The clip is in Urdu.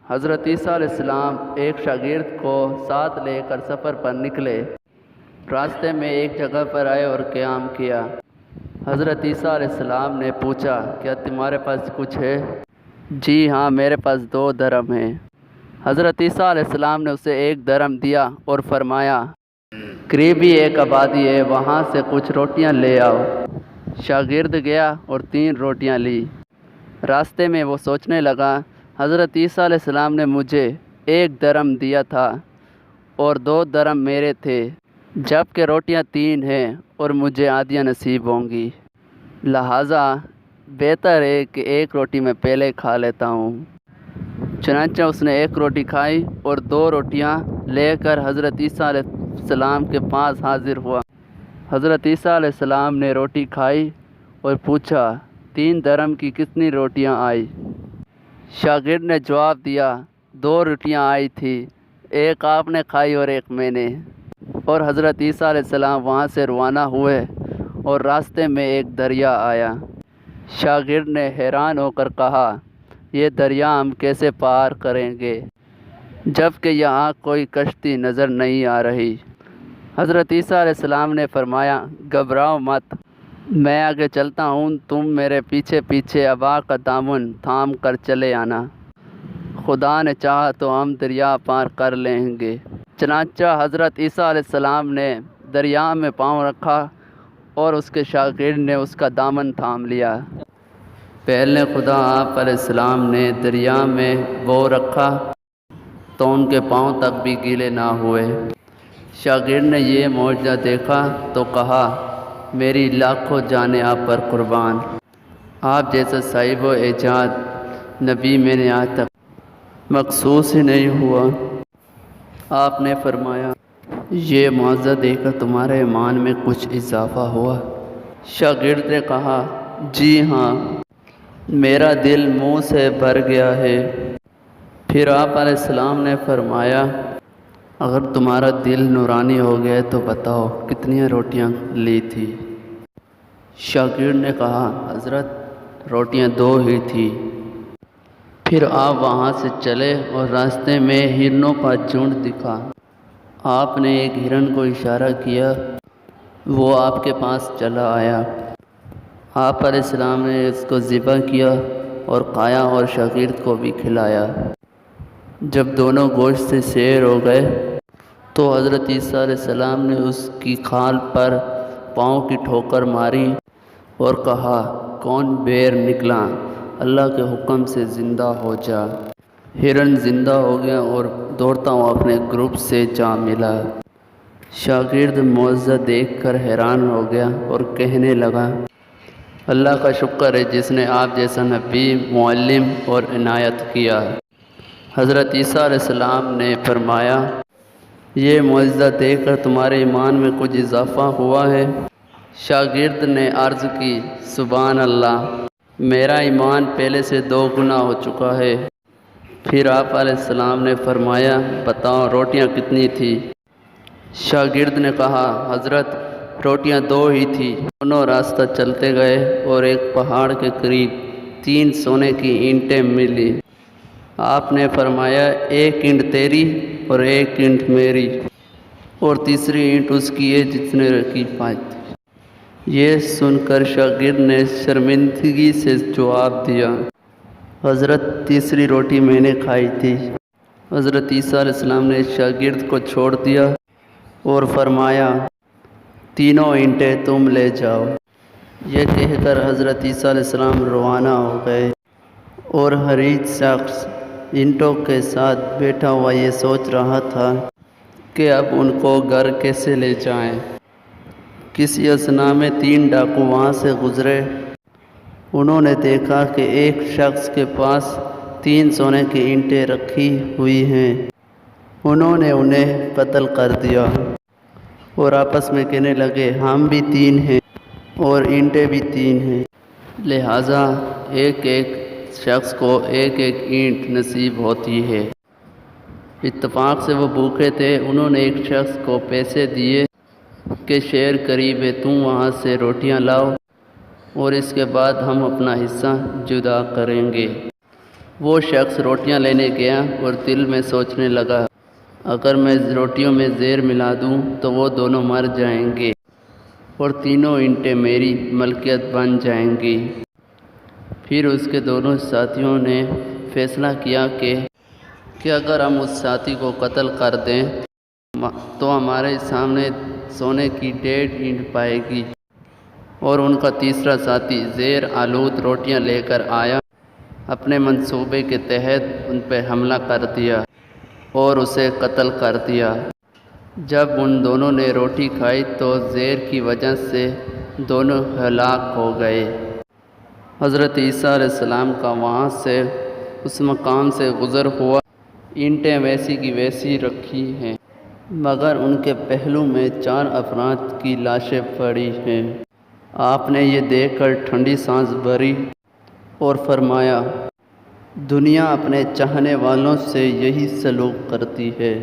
حضرت عیسیٰ علیہ السلام ایک شاگرد کو ساتھ لے کر سفر پر نکلے۔ راستے میں ایک جگہ پر آئے اور قیام کیا۔ حضرت عیسیٰ علیہ السلام نے پوچھا، کیا تمہارے پاس کچھ ہے؟ جی ہاں، میرے پاس 2 درم ہیں۔ حضرت عیسیٰ علیہ السلام نے اسے 1 درم دیا اور فرمایا، قریب ہی ایک آبادی ہے، وہاں سے کچھ روٹیاں لے آؤ۔ شاگرد گیا اور 3 روٹیاں لی۔ راستے میں وہ سوچنے لگا، حضرت عیسیٰ علیہ السلام نے مجھے 1 درم دیا تھا اور 2 درم میرے تھے، جبکہ روٹیاں 3 ہیں اور مجھے آدھیاں نصیب ہوں گی، لہٰذا بہتر ہے کہ 1 روٹی میں پہلے کھا لیتا ہوں۔ چنانچہ اس نے 1 روٹی کھائی اور 2 روٹیاں لے کر حضرت عیسیٰ علیہ السلام کے پاس حاضر ہوا۔ حضرت عیسیٰ علیہ السلام نے روٹی کھائی اور پوچھا، 3 درم کی کتنی روٹیاں آئی؟ شاگرد نے جواب دیا، 2 روٹیاں آئی تھی، 1 آپ نے کھائی اور 1 میں نے۔ اور حضرت عیسیٰ علیہ السلام وہاں سے روانہ ہوئے اور راستے میں ایک دریا آیا۔ شاگرد نے حیران ہو کر کہا، یہ دریا ہم کیسے پار کریں گے جبکہ یہاں کوئی کشتی نظر نہیں آ رہی؟ حضرت عیسیٰ علیہ السلام نے فرمایا، گھبراؤ مت، میں آگے چلتا ہوں، تم میرے پیچھے پیچھے ابا کا دامن تھام کر چلے آنا، خدا نے چاہا تو ہم دریا پار کر لیں گے۔ چنانچہ حضرت عیسیٰ علیہ السلام نے دریا میں پاؤں رکھا اور اس کے شاگرد نے اس کا دامن تھام لیا۔ پہلے خدا آپ علیہ السلام نے دریا میں وہ رکھا تو ان کے پاؤں تک بھی گیلے نہ ہوئے۔ شاگرد نے یہ معجزہ دیکھا تو کہا، میری لاکھوں جانیں آپ پر قربان، آپ جیسا صاحب و ایجاد نبی میں نے آج تک مخصوص ہی نہیں ہوا۔ آپ نے فرمایا، یہ معجزہ دیکھ کر تمہارے ایمان میں کچھ اضافہ ہوا؟ شاگرد نے کہا، جی ہاں، میرا دل منہ سے بھر گیا ہے۔ پھر آپ علیہ السلام نے فرمایا، اگر تمہارا دل نورانی ہو گیا تو بتاؤ کتنی روٹیاں لی تھی؟ شاگرد نے کہا، حضرت روٹیاں 2 ہی تھی۔ پھر آپ وہاں سے چلے اور راستے میں ہرنوں کا جھنڈ دکھا۔ آپ نے ایک ہرن کو اشارہ کیا، وہ آپ کے پاس چلا آیا۔ آپ علیہ السلام نے اس کو ذبح کیا اور کھایا اور شاگرد کو بھی کھلایا۔ جب دونوں گوشت سے سیر ہو گئے تو حضرت عیسیٰ علیہ السلام نے اس کی کھال پر پاؤں کی ٹھوکر ماری اور کہا، کون بیر نکلا، اللہ کے حکم سے زندہ ہو جا۔ ہرن زندہ ہو گیا اور دوڑتا ہوا اپنے گروپ سے جا ملا۔ شاگرد معجزہ دیکھ کر حیران ہو گیا اور کہنے لگا، اللہ کا شکر ہے جس نے آپ جیسا نبی، معلم اور عنایت کیا۔ حضرت عیسیٰ علیہ السلام نے فرمایا، یہ معجزہ دیکھ کر تمہارے ایمان میں کچھ اضافہ ہوا ہے؟ شاگرد نے عرض کی، سبحان اللہ، میرا ایمان پہلے سے 2 گنا ہو چکا ہے۔ پھر آپ علیہ السلام نے فرمایا، بتاؤ روٹیاں کتنی تھی؟ شاگرد نے کہا، حضرت روٹیاں 2 ہی تھی۔ دونوں راستہ چلتے گئے اور ایک پہاڑ کے قریب 3 سونے کی اینٹیں ملی۔ آپ نے فرمایا، 1 اینٹ تیری اور 1 اینٹ میری، اور تیسری اینٹ اس کی ہے جس نے کی پائی تھی۔ یہ سن کر شاگرد نے شرمندگی سے جواب دیا، حضرت تیسری روٹی میں نے کھائی تھی۔ حضرت عیسیٰ علیہ السلام نے شاگرد کو چھوڑ دیا اور فرمایا، تینوں اینٹیں تم لے جاؤ۔ یہ کہہ کر حضرت عیسیٰ علیہ السلام روانہ ہو گئے اور ہر ایک شخص اینٹوں کے ساتھ بیٹھا ہوا یہ سوچ رہا تھا کہ اب ان کو گھر کیسے لے جائیں۔ کسی اثنا میں 3 ڈاکو وہاں سے گزرے۔ انہوں نے دیکھا کہ ایک شخص کے پاس 3 سونے کی اینٹیں رکھی ہوئی ہیں۔ انہوں نے انہیں قتل کر دیا اور آپس میں کہنے لگے، ہم بھی 3 ہیں اور اینٹیں بھی 3 ہیں، لہٰذا ایک ایک شخص کو 1 1 اینٹ نصیب ہوتی ہے۔ اتفاق سے وہ بھوکے تھے۔ انہوں نے ایک شخص کو پیسے دیے کہ شہر قریب ہے، تم وہاں سے روٹیاں لاؤ اور اس کے بعد ہم اپنا حصہ جدا کریں گے۔ وہ شخص روٹیاں لینے گیا اور دل میں سوچنے لگا، اگر میں روٹیوں میں زہر ملا دوں تو وہ دونوں مر جائیں گے اور تینوں اینٹیں میری ملکیت بن جائیں گی۔ پھر اس کے دونوں ساتھیوں نے فیصلہ کیا کہ اگر ہم اس ساتھی کو قتل کر دیں تو ہمارے سامنے سونے کی 1.5 اینٹ پائے گی، اور ان کا تیسرا ساتھی زہر آلود روٹیاں لے کر آیا، اپنے منصوبے کے تحت ان پہ حملہ کر دیا اور اسے قتل کر دیا۔ جب ان دونوں نے روٹی کھائی تو زہر کی وجہ سے دونوں ہلاک ہو گئے۔ حضرت عیسیٰ علیہ السلام کا وہاں سے اس مقام سے گزر ہوا، اینٹیں ویسی کی ویسی رکھی ہیں، مگر ان کے پہلو میں 4 افراد کی لاشیں پڑی ہیں۔ آپ نے یہ دیکھ کر ٹھنڈی سانس بھری اور فرمایا، دنیا اپنے چاہنے والوں سے یہی سلوک کرتی ہے۔